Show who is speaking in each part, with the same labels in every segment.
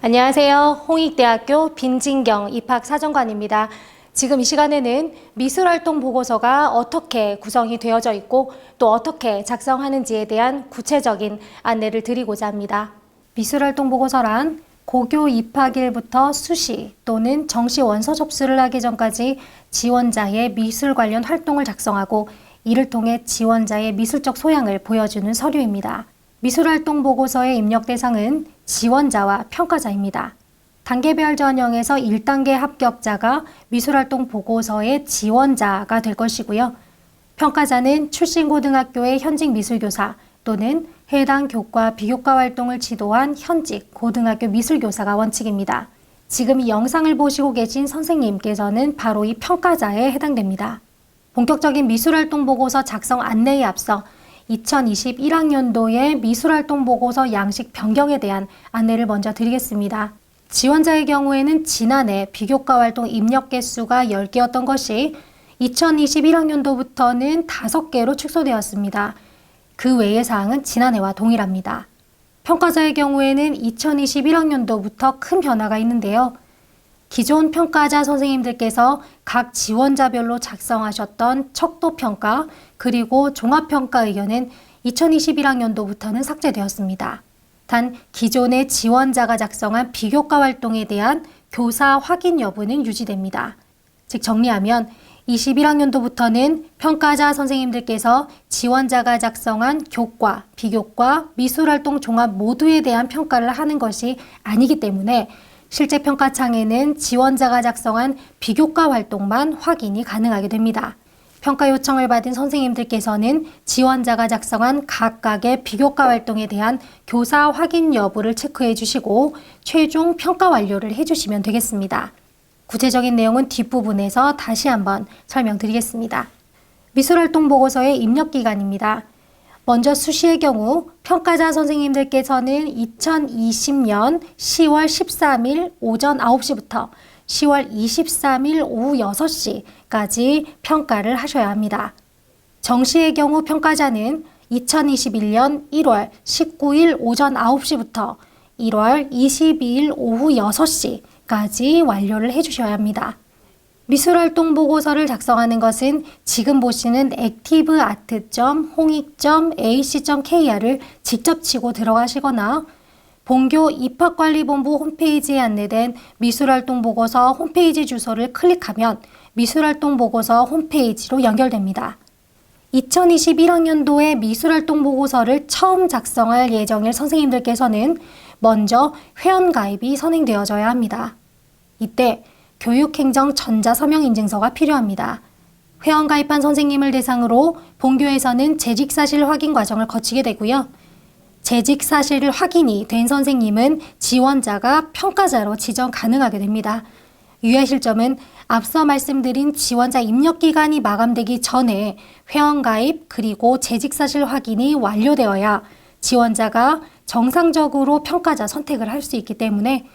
Speaker 1: 안녕하세요. 홍익대학교 빈진경 입학사정관입니다. 지금 이 시간에는 미술활동 보고서가 어떻게 구성이 되어져 있고 또 어떻게 작성하는지에 대한 구체적인 안내를 드리고자 합니다. 미술활동 보고서란 고교 입학일부터 수시 또는 정시 원서 접수를 하기 전까지 지원자의 미술 관련 활동을 작성하고 이를 통해 지원자의 미술적 소양을 보여주는 서류입니다. 미술활동 보고서의 입력 대상은 지원자와 평가자입니다. 단계별 전형에서 1단계 합격자가 미술활동 보고서의 지원자가 될 것이고요. 평가자는 출신 고등학교의 현직 미술교사 또는 해당 교과, 비교과 활동을 지도한 현직 고등학교 미술교사가 원칙입니다. 지금 이 영상을 보시고 계신 선생님께서는 바로 이 평가자에 해당됩니다. 본격적인 미술활동 보고서 작성 안내에 앞서 2021학년도의 미술활동 보고서 양식 변경에 대한 안내를 먼저 드리겠습니다. 지원자의 경우에는 지난해 비교과 활동 입력 개수가 10개였던 것이 2021학년도부터는 5개로 축소되었습니다. 그 외의 사항은 지난해와 동일합니다. 평가자의 경우에는 2021학년도부터 큰 변화가 있는데요. 기존 평가자 선생님들께서 각 지원자별로 작성하셨던 척도평가 그리고 종합평가 의견은 2021학년도부터는 삭제되었습니다. 단 기존의 지원자가 작성한 비교과 활동에 대한 교사 확인 여부는 유지됩니다. 즉 정리하면 21학년도부터는 평가자 선생님들께서 지원자가 작성한 교과, 비교과, 미술활동 종합 모두에 대한 평가를 하는 것이 아니기 때문에 실제 평가창에는 지원자가 작성한 비교과 활동만 확인이 가능하게 됩니다. 평가 요청을 받은 선생님들께서는 지원자가 작성한 각각의 비교과 활동에 대한 교사 확인 여부를 체크해 주시고 최종 평가 완료를 해주시면 되겠습니다. 구체적인 내용은 뒷부분에서 다시 한번 설명드리겠습니다. 미술활동 보고서의 입력기간입니다. 먼저 수시의 경우 평가자 선생님들께서는 2020년 10월 13일 오전 9시부터 10월 23일 오후 6시까지 평가를 하셔야 합니다. 정시의 경우 평가자는 2021년 1월 19일 오전 9시부터 1월 22일 오후 6시까지 완료를 해주셔야 합니다. 미술활동 보고서를 작성하는 것은 지금 보시는 activeart.홍익.ac.kr을 직접 치고 들어가시거나 본교 입학관리본부 홈페이지에 안내된 미술활동 보고서 홈페이지 주소를 클릭하면 미술활동 보고서 홈페이지로 연결됩니다. 2021학년도에 미술활동 보고서를 처음 작성할 예정일 선생님들께서는 먼저 회원가입이 선행되어져야 합니다. 이때 교육행정 전자서명인증서가 필요합니다. 회원가입한 선생님을 대상으로 본교에서는 재직사실 확인 과정을 거치게 되고요. 재직사실 확인이 된 선생님은 지원자가 평가자로 지정 가능하게 됩니다. 유의하실 점은 앞서 말씀드린 지원자 입력기간이 마감되기 전에 회원가입 그리고 재직사실 확인이 완료되어야 지원자가 정상적으로 평가자 선택을 할 수 있기 때문에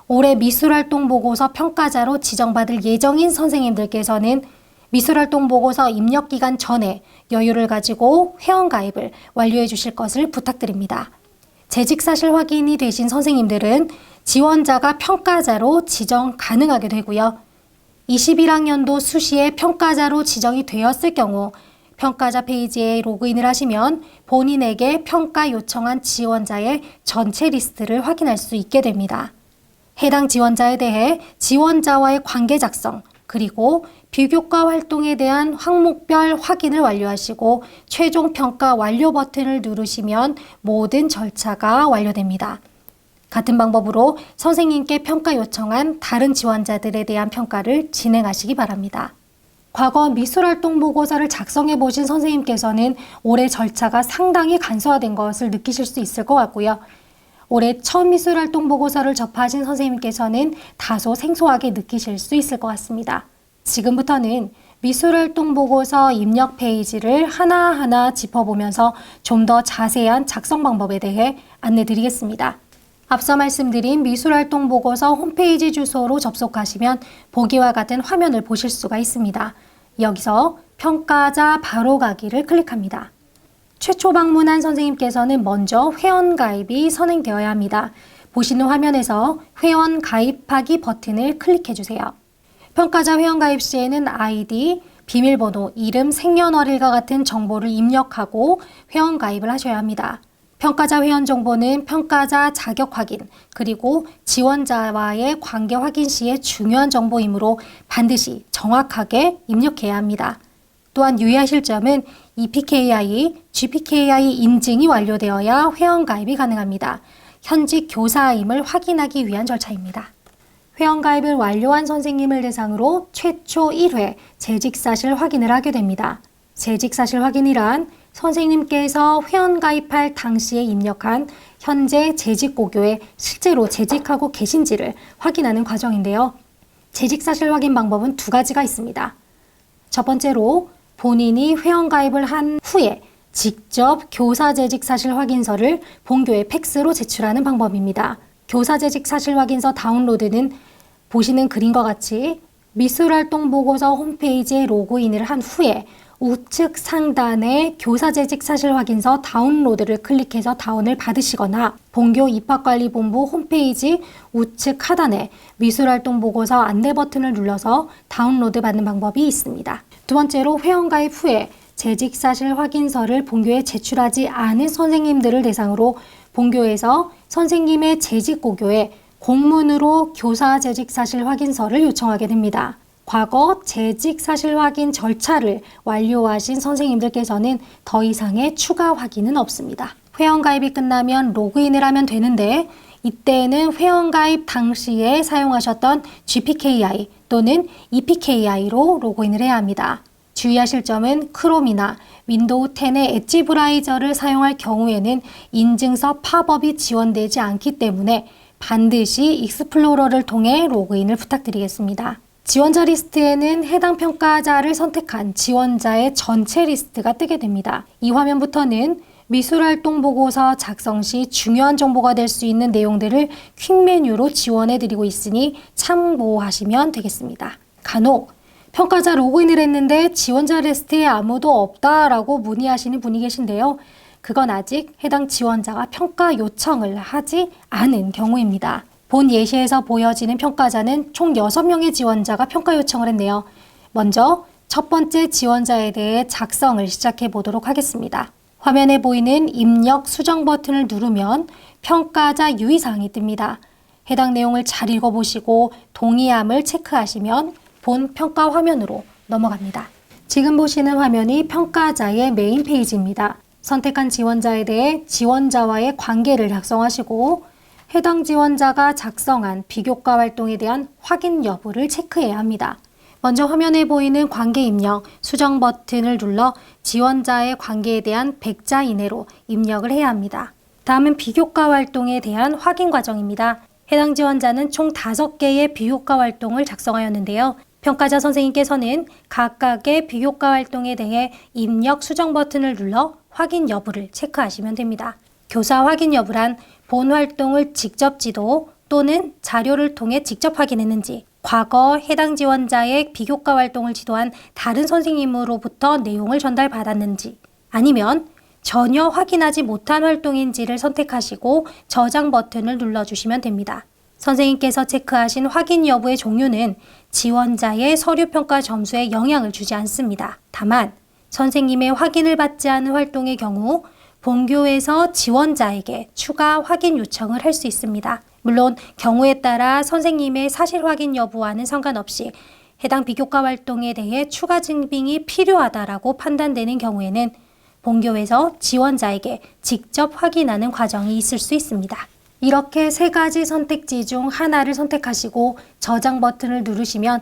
Speaker 1: 올해 미술활동 보고서 평가자로 지정받을 예정인 선생님들께서는 미술활동 보고서 입력기간 전에 여유를 가지고 회원가입을 완료해 주실 것을 부탁드립니다. 재직사실 확인이 되신 선생님들은 지원자가 평가자로 지정 가능하게 되고요. 21학년도 수시에 평가자로 지정이 되었을 경우 평가자 페이지에 로그인을 하시면 본인에게 평가 요청한 지원자의 전체 리스트를 확인할 수 있게 됩니다. 해당 지원자에 대해 지원자와의 관계 작성, 그리고 비교과 활동에 대한 항목별 확인을 완료하시고 최종 평가 완료 버튼을 누르시면 모든 절차가 완료됩니다. 같은 방법으로 선생님께 평가 요청한 다른 지원자들에 대한 평가를 진행하시기 바랍니다. 과거 미술활동 보고서를 작성해 보신 선생님께서는 올해 절차가 상당히 간소화된 것을 느끼실 수 있을 것 같고요. 올해 처음 미술활동 보고서를 접하신 선생님께서는 다소 생소하게 느끼실 수 있을 것 같습니다. 지금부터는 미술활동 보고서 입력 페이지를 하나하나 짚어보면서 좀 더 자세한 작성 방법에 대해 안내드리겠습니다. 앞서 말씀드린 미술활동 보고서 홈페이지 주소로 접속하시면 보기와 같은 화면을 보실 수가 있습니다. 여기서 평가자 바로가기를 클릭합니다. 최초 방문한 선생님께서는 먼저 회원가입이 선행되어야 합니다. 보시는 화면에서 회원 가입하기 버튼을 클릭해 주세요. 평가자 회원 가입 시에는 아이디, 비밀번호, 이름, 생년월일과 같은 정보를 입력하고 회원 가입을 하셔야 합니다. 평가자 회원 정보는 평가자 자격 확인, 그리고 지원자와의 관계 확인 시에 중요한 정보이므로 반드시 정확하게 입력해야 합니다. 또한 유의하실 점은 EPKI, GPKI 인증이 완료되어야 회원 가입이 가능합니다. 현직 교사임을 확인하기 위한 절차입니다. 회원 가입을 완료한 선생님을 대상으로 최초 1회 재직사실 확인을 하게 됩니다. 재직사실 확인이란 선생님께서 회원 가입할 당시에 입력한 현재 재직고교에 실제로 재직하고 계신지를 확인하는 과정인데요. 재직사실 확인 방법은 두 가지가 있습니다. 첫 번째로 본인이 회원 가입을 한 후에 직접 교사재직 사실 확인서를 본교에 팩스로 제출하는 방법입니다. 교사재직 사실 확인서 다운로드는 보시는 그림과 같이 미술활동보고서 홈페이지에 로그인을 한 후에 우측 상단에 교사재직 사실 확인서 다운로드를 클릭해서 다운을 받으시거나 본교 입학관리본부 홈페이지 우측 하단에 미술활동보고서 안내 버튼을 눌러서 다운로드 받는 방법이 있습니다. 두 번째로 회원가입 후에 재직사실 확인서를 본교에 제출하지 않은 선생님들을 대상으로 본교에서 선생님의 재직고교에 공문으로 교사재직사실 확인서를 요청하게 됩니다. 과거 재직사실 확인 절차를 완료하신 선생님들께서는 더 이상의 추가 확인은 없습니다. 회원가입이 끝나면 로그인을 하면 되는데 이때는 회원가입 당시에 사용하셨던 GPKI 또는 EPKI로 로그인을 해야 합니다. 주의하실 점은 크롬이나 윈도우 10의 엣지 브라우저를 사용할 경우에는 인증서 팝업이 지원되지 않기 때문에 반드시 익스플로러를 통해 로그인을 부탁드리겠습니다. 지원자 리스트에는 해당 평가자를 선택한 지원자의 전체 리스트가 뜨게 됩니다. 이 화면부터는 미술활동 보고서 작성 시 중요한 정보가 될 수 있는 내용들을 퀵 메뉴로 지원해 드리고 있으니 참고하시면 되겠습니다. 간혹 평가자 로그인을 했는데 지원자 리스트에 아무도 없다라고 문의하시는 분이 계신데요. 그건 아직 해당 지원자가 평가 요청을 하지 않은 경우입니다. 본 예시에서 보여지는 평가자는 총 6명의 지원자가 평가 요청을 했네요. 먼저 첫 번째 지원자에 대해 작성을 시작해 보도록 하겠습니다. 화면에 보이는 입력 수정 버튼을 누르면 평가자 유의사항이 뜹니다. 해당 내용을 잘 읽어보시고 동의함을 체크하시면 본 평가 화면으로 넘어갑니다. 지금 보시는 화면이 평가자의 메인 페이지입니다. 선택한 지원자에 대해 지원자와의 관계를 작성하시고 해당 지원자가 작성한 비교과 활동에 대한 확인 여부를 체크해야 합니다. 먼저 화면에 보이는 관계 입력, 수정 버튼을 눌러 지원자의 관계에 대한 100자 이내로 입력을 해야 합니다. 다음은 비교과 활동에 대한 확인 과정입니다. 해당 지원자는 총 5개의 비교과 활동을 작성하였는데요. 평가자 선생님께서는 각각의 비교과 활동에 대해 입력 수정 버튼을 눌러 확인 여부를 체크하시면 됩니다. 교사 확인 여부란 본 활동을 직접 지도 또는 자료를 통해 직접 확인했는지, 과거 해당 지원자의 비교과 활동을 지도한 다른 선생님으로부터 내용을 전달받았는지, 아니면 전혀 확인하지 못한 활동인지를 선택하시고 저장 버튼을 눌러주시면 됩니다. 선생님께서 체크하신 확인 여부의 종류는 지원자의 서류평가 점수에 영향을 주지 않습니다. 다만 선생님의 확인을 받지 않은 활동의 경우 본교에서 지원자에게 추가 확인 요청을 할 수 있습니다. 물론 경우에 따라 선생님의 사실 확인 여부와는 상관없이 해당 비교과 활동에 대해 추가 증빙이 필요하다라고 판단되는 경우에는 본교에서 지원자에게 직접 확인하는 과정이 있을 수 있습니다. 이렇게 3가지 선택지 중 하나를 선택하시고 저장 버튼을 누르시면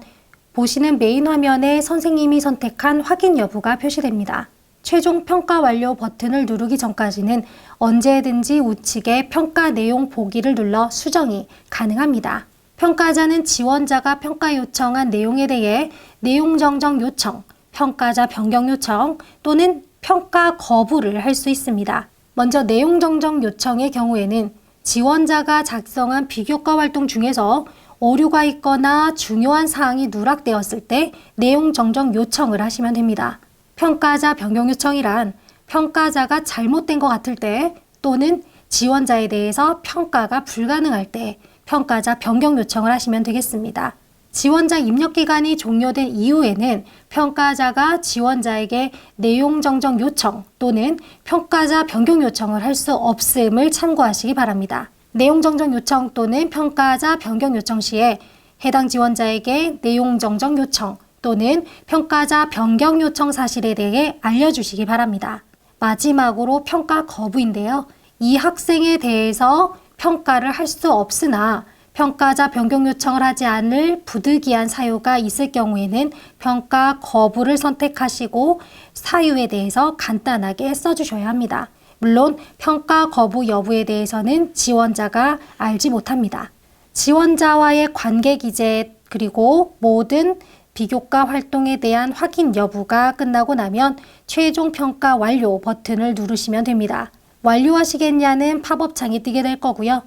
Speaker 1: 보시는 메인 화면에 선생님이 선택한 확인 여부가 표시됩니다. 최종 평가 완료 버튼을 누르기 전까지는 언제든지 우측에 평가 내용 보기를 눌러 수정이 가능합니다. 평가자는 지원자가 평가 요청한 내용에 대해 내용 정정 요청, 평가자 변경 요청 또는 평가 거부를 할 수 있습니다. 먼저 내용 정정 요청의 경우에는 지원자가 작성한 비교과 활동 중에서 오류가 있거나 중요한 사항이 누락되었을 때 내용 정정 요청을 하시면 됩니다. 평가자 변경 요청이란 평가자가 잘못된 것 같을 때 또는 지원자에 대해서 평가가 불가능할 때 평가자 변경 요청을 하시면 되겠습니다. 지원자 입력 기간이 종료된 이후에는 평가자가 지원자에게 내용 정정 요청 또는 평가자 변경 요청을 할 수 없음을 참고하시기 바랍니다. 내용 정정 요청 또는 평가자 변경 요청 시에 해당 지원자에게 내용 정정 요청 또는 평가자 변경 요청 사실에 대해 알려주시기 바랍니다. 마지막으로 평가 거부인데요. 이 학생에 대해서 평가를 할 수 없으나 평가자 변경 요청을 하지 않을 부득이한 사유가 있을 경우에는 평가 거부를 선택하시고 사유에 대해서 간단하게 써주셔야 합니다. 물론 평가 거부 여부에 대해서는 지원자가 알지 못합니다. 지원자와의 관계 기재 그리고 모든 비교과 활동에 대한 확인 여부가 끝나고 나면 최종 평가 완료 버튼을 누르시면 됩니다. 완료하시겠냐는 팝업창이 뜨게 될 거고요.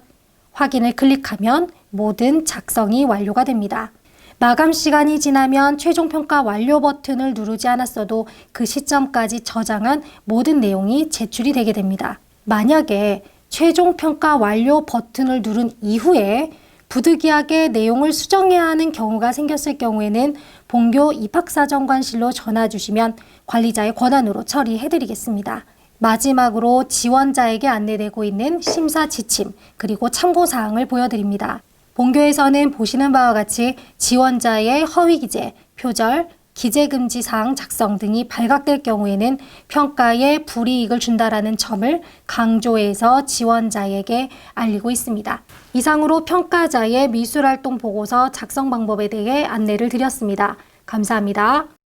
Speaker 1: 확인을 클릭하면 모든 작성이 완료가 됩니다. 마감 시간이 지나면 최종 평가 완료 버튼을 누르지 않았어도 그 시점까지 저장한 모든 내용이 제출이 되게 됩니다. 만약에 최종 평가 완료 버튼을 누른 이후에 부득이하게 내용을 수정해야 하는 경우가 생겼을 경우에는 본교 입학사정관실로 전화 주시면 관리자의 권한으로 처리해드리겠습니다. 마지막으로 지원자에게 안내되고 있는 심사 지침 그리고 참고사항을 보여드립니다. 본교에서는 보시는 바와 같이 지원자의 허위 기재, 표절, 기재금지 사항 작성 등이 발각될 경우에는 평가에 불이익을 준다라는 점을 강조해서 지원자에게 알리고 있습니다. 이상으로 평가자의 미술활동 보고서 작성 방법에 대해 안내를 드렸습니다. 감사합니다.